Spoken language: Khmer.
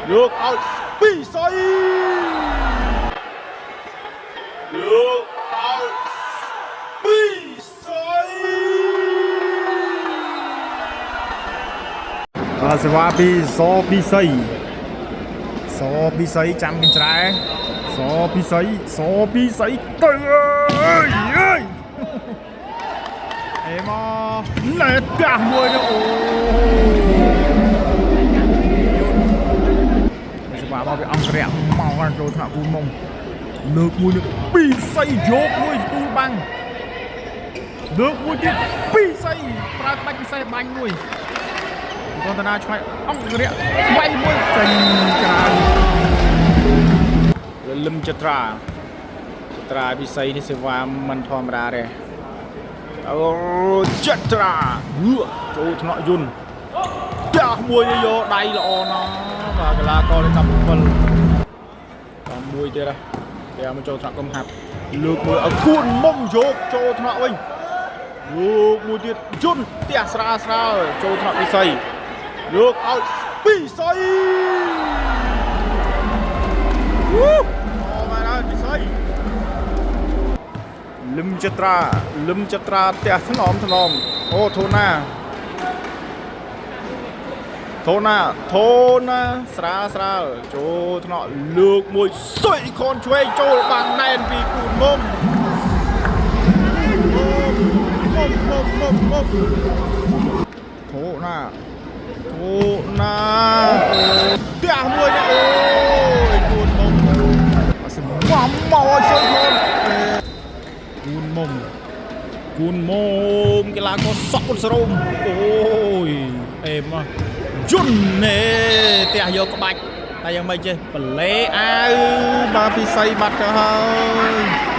Look out Pi Say Look out Pi Say សេវាពីសពីសីសពីសីចាំកញ្ច្រែសពីសីទៅអើយអេមកណែតាស់មួយទៅអូសេវាមកពីអង្គរៈមកដល់ចូលថ្នាក់គូមុំលើកមួយនេះពីសីយកមួយគូបាំងលើកមួយទៀតពីសីប្រើក្បាច់ពិសេសបាញ់មួយតន្តនាឆ្ងាយអង្គរៈវាយមួយចេញច្រើនលឹមចត្រាពិសីនេះសេវាមិនធម្មតាទេអូចត្រាចូលថ្នាក់យន្តចាស់មួយយកដៃល្អណាស់បាទកីឡាករលេខ17តាមមួយទៀតតែមកចូលថ្នាក់កំហាប់លើកមួយឲ្យគួនមុំយកចូលថ្នាក់វិញលោកមួយទៀតយន្តផ្ទះស្រាលចូលថ្នាក់ពិសីលោកឲ្យពីសីអូមកដល់ពីសីលឹមចត្រាផ្ទះថ្នមអូធូណាស្រាលចូលថ្នាក់លើកមួយសុយខនឆ្វេងចូលបាំងណែនពីគូនមុំធូណាផ្ទះមួយនេះអូយគូនមុំអត់ស្មមកឲ្យសុយខនគូនមុំកីឡាករសក់បុនសរោមអូយអេមកយន្តនេះផ្ទះយកក្បាច់តែយ៉ាងម៉េចចេះបលេអាវបាទពិសីបាត់ទៅហើយ